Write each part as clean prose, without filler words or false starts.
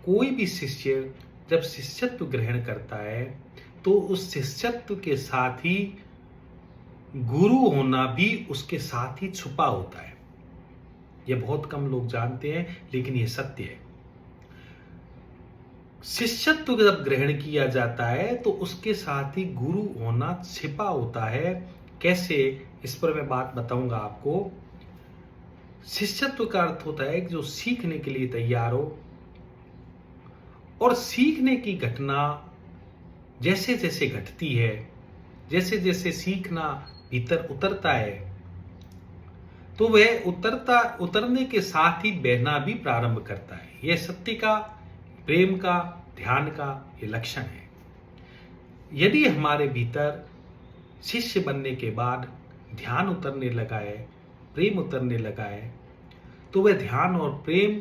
कोई भी शिष्य जब शिष्यत्व ग्रहण करता है तो उस शिष्यत्व के साथ ही गुरु होना भी उसके साथ ही छुपा होता है। यह बहुत कम लोग जानते हैं, लेकिन यह सत्य है। शिष्यत्व जब ग्रहण किया जाता है तो उसके साथ ही गुरु होना छिपा होता है। कैसे, इस पर मैं बात बताऊंगा आपको। शिष्यत्व का अर्थ होता है कि जो सीखने के लिए तैयार हो और सीखने की घटना जैसे जैसे घटती है, जैसे जैसे सीखना भीतर उतरता है, तो वह उतरने के साथ ही बहना भी प्रारंभ करता है। यह सत्य का, प्रेम का, ध्यान का ये लक्षण है। यदि हमारे भीतर शिष्य बनने के बाद ध्यान उतरने लगा है, प्रेम उतरने लगा है, तो वह ध्यान और प्रेम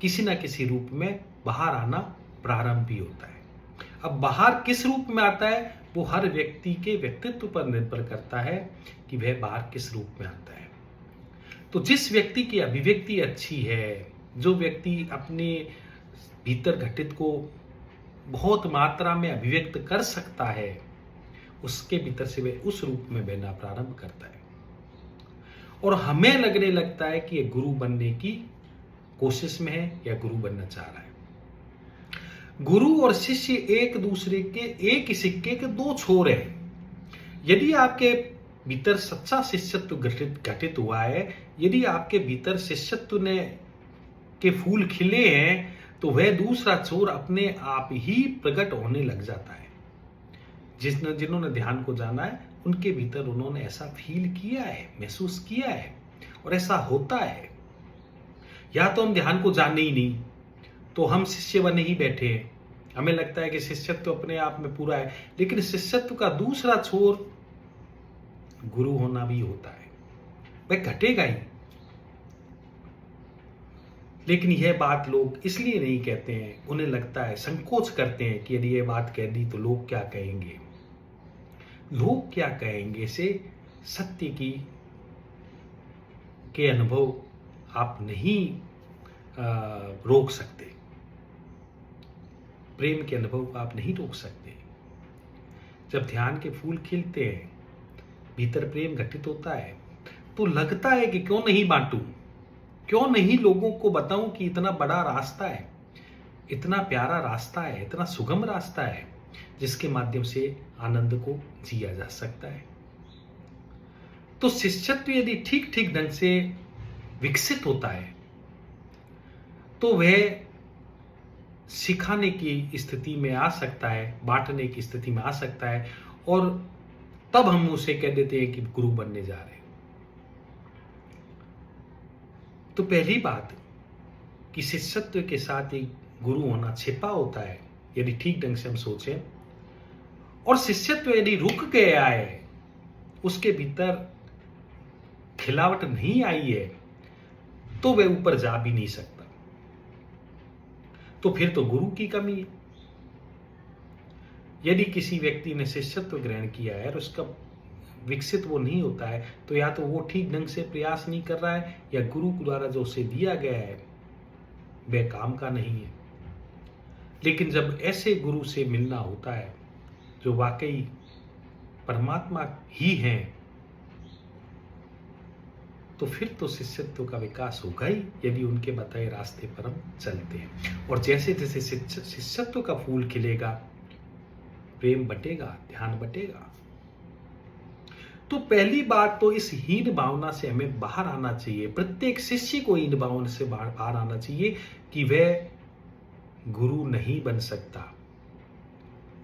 किसी न किसी रूप में बाहर आना प्रारंभ भी होता है। अब बाहर किस रूप में आता है, वो हर व्यक्ति के व्यक्तित्व पर निर्भर करता है कि वह बाहर किस रूप में आता है। तो जिस व्यक्ति की अभिव्यक्ति अच्छी है, जो व्यक्ति अपने भीतर घटित को बहुत मात्रा में अभिव्यक्त कर सकता है, उसके भीतर से वह उस रूप में बहना प्रारंभ करता है और हमें लगने लगता है कि यह गुरु बनने की कोशिश में है या गुरु बनना चाह रहा है। गुरु और शिष्य एक दूसरे के एक ही सिक्के के दो छोर हैं। यदि आपके भीतर सच्चा शिष्यत्व घटित हुआ है, यदि आपके भीतर शिष्यत्व ने के फूल खिले हैं, तो वह दूसरा छोर अपने आप ही प्रकट होने लग जाता है। जिन्होंने ध्यान को जाना है, उनके भीतर उन्होंने ऐसा फील किया है, महसूस किया है, और ऐसा होता है। या तो हम ध्यान को जाने ही नहीं, तो हम शिष्य बने ही बैठे हैं। हमें लगता है कि शिष्यत्व अपने आप में पूरा है, लेकिन शिष्यत्व का दूसरा छोर गुरु होना भी होता है। वह घटेगा ही, लेकिन यह बात लोग इसलिए नहीं कहते हैं। उन्हें लगता है, संकोच करते हैं कि यदि यह बात कह दी तो लोग क्या कहेंगे। लोग क्या कहेंगे से सत्य के अनुभव आप नहीं रोक सकते। प्रेम के अनुभव को आप नहीं रोक सकते। जब ध्यान के फूल खिलते हैं, भीतर प्रेम घटित होता है, तो लगता है कि क्यों नहीं बांटूं, क्यों नहीं लोगों को बताऊं कि इतना बड़ा रास्ता है, इतना प्यारा रास्ता है, इतना सुगम रास्ता है, जिसके माध्यम से आनंद को जिया जा सकता है। तो शिष्यत्व यदि ठीक ठीक ढंग से विकसित होता है, तो वह सिखाने की स्थिति में आ सकता है, बांटने की स्थिति में आ सकता है, और तब हम उसे कह देते हैं कि गुरु बनने जा रहे हैं। तो पहली बात कि शिष्यत्व के साथ ही गुरु होना छिपा होता है, यदि ठीक ढंग से हम सोचें। और शिष्यत्व यदि रुक गया है, उसके भीतर खिलावट नहीं आई है, तो वह ऊपर जा भी नहीं सकता। तो फिर तो गुरु की कमी है। यदि किसी व्यक्ति ने शिष्यत्व ग्रहण किया है और उसका विकसित वो नहीं होता है, तो या तो वो ठीक ढंग से प्रयास नहीं कर रहा है, या गुरु द्वारा जो उसे दिया गया है वह काम का नहीं है। लेकिन जब ऐसे गुरु से मिलना होता है जो वाकई परमात्मा ही हैं, तो फिर तो शिष्यत्व का विकास होगा ही, यदि उनके बताए रास्ते पर हम चलते हैं। और जैसे जैसे शिष्यत्व का फूल खिलेगा, प्रेम बटेगा, ध्यान बटेगा। तो पहली बात तो इस हीन भावना से हमें बाहर आना चाहिए। प्रत्येक शिष्य को हीन भावना से बाहर आना चाहिए कि वह गुरु नहीं बन सकता।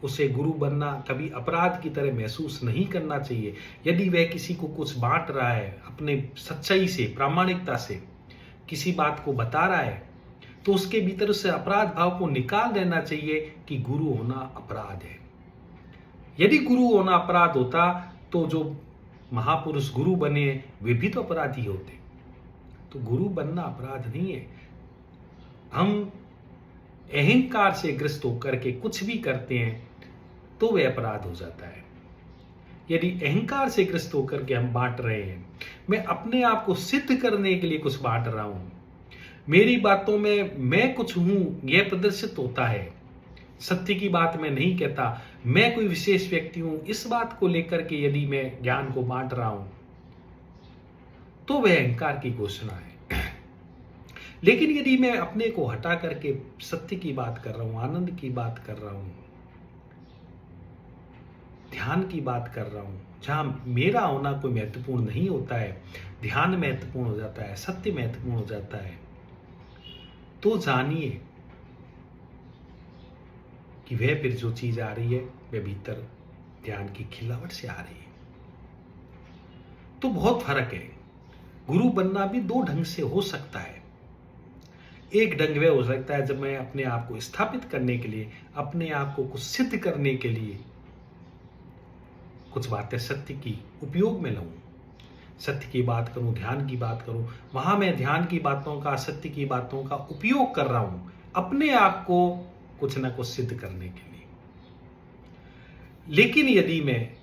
उसे गुरु बनना कभी अपराध की तरह महसूस नहीं करना चाहिए। यदि वह किसी को कुछ बांट रहा है, अपने सच्चाई से, प्रामाणिकता से किसी बात को बता रहा है, तो उसके भीतर से अपराध भाव को निकाल देना चाहिए कि गुरु होना अपराध है। यदि गुरु होना अपराध होता, तो जो महापुरुष गुरु बने वे भी तो अपराधी होते। तो गुरु बनना अपराध नहीं है। हम अहंकार से ग्रस्त होकर के कुछ भी करते हैं तो वह अपराध हो जाता है। यदि अहंकार से ग्रस्त होकर के हम बांट रहे हैं, मैं अपने आप को सिद्ध करने के लिए कुछ बांट रहा हूं, मेरी बातों में मैं कुछ हूं यह प्रदर्शित होता है। सत्य की बात मैं नहीं कहता, मैं कोई विशेष व्यक्ति हूं, इस बात को लेकर के यदि मैं ज्ञान को बांट रहा हूं तो वह अहंकार की घोषणा है। लेकिन यदि मैं अपने को हटा करके सत्य की बात कर रहा हूं, आनंद की बात कर रहा हूं, ध्यान की बात कर रहा हूं, जहां मेरा होना कोई महत्वपूर्ण नहीं होता है, ध्यान महत्वपूर्ण हो जाता है, सत्य महत्वपूर्ण हो जाता है, तो जानिए कि वह फिर जो चीज आ रही है वह भीतर ध्यान की खिलावट से आ रही है। तो बहुत फर्क है। गुरु बनना भी दो ढंग से हो सकता है। एक ढंग वह हो सकता है जब मैं अपने आप को स्थापित करने के लिए, अपने आप को कुछ सिद्ध करने के लिए कुछ बातें सत्य की उपयोग में लाऊं, सत्य की बात करूं, ध्यान की बात करूं, वहां मैं ध्यान की बातों का, सत्य की बातों का उपयोग कर रहा हूं अपने आप को कुछ ना कुछ सिद्ध करने के लिए। लेकिन यदि मैं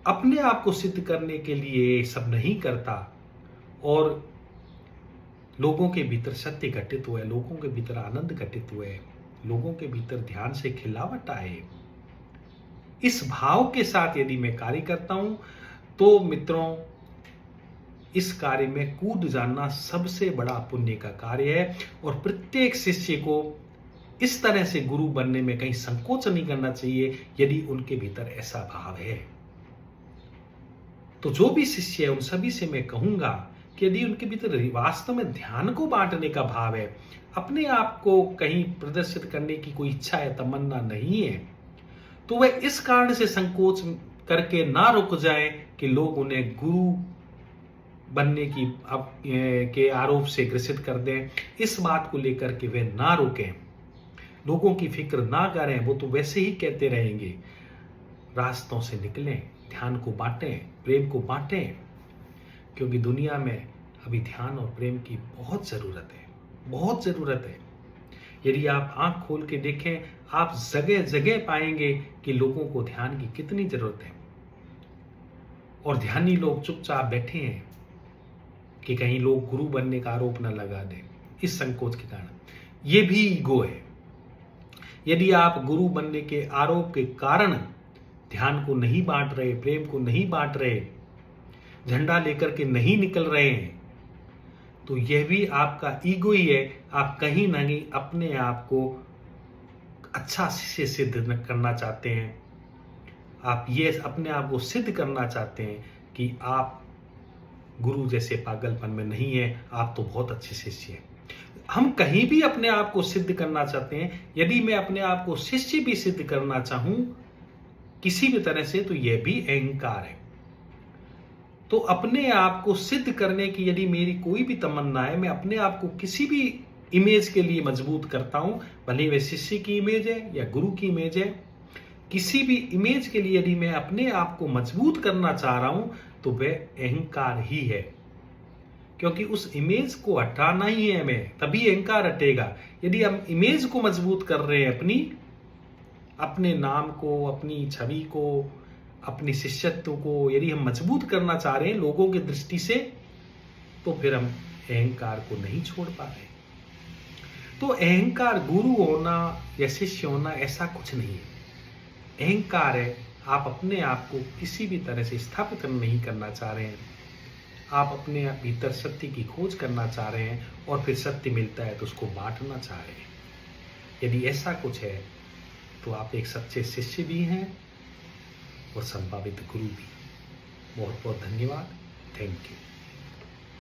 अपने आप को सिद्ध करने के लिए सब नहीं करता और लोगों के भीतर सत्य घटित हुए, लोगों के भीतर आनंद घटित हुए, लोगों के भीतर ध्यान से खिलावट आए, इस भाव के साथ यदि मैं कार्य करता हूं तो मित्रों, इस कार्य में कूद जाना सबसे बड़ा पुण्य का कार्य है। और प्रत्येक शिष्य को इस तरह से गुरु बनने में कहीं संकोच नहीं करना चाहिए यदि उनके भीतर ऐसा भाव है। तो जो भी शिष्य है उन सभी से मैं कहूंगा कि यदि उनके भीतर वास्तव में ध्यान को बांटने का भाव है, अपने आप को कहीं प्रदर्शित करने की कोई इच्छा है, तमन्ना नहीं है, तो वह इस कारण से संकोच करके ना रुक जाए कि लोग उन्हें गुरु बनने की के आरोप से ग्रसित कर दें। इस बात को लेकर के वे ना रुकें, लोगों की फिक्र ना करें, वो तो वैसे ही कहते रहेंगे। रास्तों से निकलें, ध्यान को बांटें, प्रेम को बांटें, क्योंकि दुनिया में अभी ध्यान और प्रेम की बहुत जरूरत है, बहुत जरूरत है। यदि आप आंख खोल के देखें, आप जगह जगह पाएंगे कि लोगों को ध्यान की कितनी जरूरत है। और ध्यानी लोग चुपचाप बैठे हैं कि कहीं लोग गुरु बनने का आरोप न लगा दें, इस संकोच के कारण। यह भी ईगो है। यदि आप गुरु बनने के आरोप के कारण ध्यान को नहीं बांट रहे, प्रेम को नहीं बांट रहे, झंडा लेकर के नहीं निकल रहे हैं, तो यह भी आपका ईगो ही है। आप कहीं ना कहीं अपने आप को अच्छा से सिद्ध करना चाहते हैं। आप ये अपने आप को सिद्ध करना चाहते हैं कि आप गुरु जैसे पागलपन में नहीं है, आप तो बहुत अच्छे शिष्य हैं। हम कहीं भी अपने आप को सिद्ध करना चाहते हैं। यदि मैं अपने आप को शिष्य भी सिद्ध करना चाहूं किसी भी तरह से, तो यह भी अहंकार है। तो अपने आप को सिद्ध करने की यदि मेरी कोई भी तमन्ना है, मैं अपने आप को किसी भी इमेज के लिए मजबूत करता हूं, भले वह शिष्य की इमेज है या गुरु की इमेज है, किसी भी इमेज के लिए यदि मैं अपने आप को मजबूत करना चाह रहा हूं तो वह अहंकार ही है। क्योंकि उस इमेज को हटाना ही है हमें, तभी अहंकार हटेगा। यदि हम इमेज को मजबूत कर रहे हैं, अपने नाम को, अपनी छवि को, अपनी शिष्यत्व को यदि हम मजबूत करना चाह रहे हैं लोगों की दृष्टि से, तो फिर हम अहंकार को नहीं छोड़ पा रहे। तो अहंकार गुरु होना या शिष्य होना ऐसा कुछ नहीं है। अहंकार है आप अपने आप को किसी भी तरह से स्थापित नहीं करना चाह रहे हैं, आप अपने भीतर सत्य की खोज करना चाह रहे हैं और फिर सत्य मिलता है तो उसको बांटना चाह रहे हैं। यदि ऐसा कुछ है तो आप एक सच्चे शिष्य भी हैं और संभावित गुरु भी। बहुत बहुत धन्यवाद। Thank you.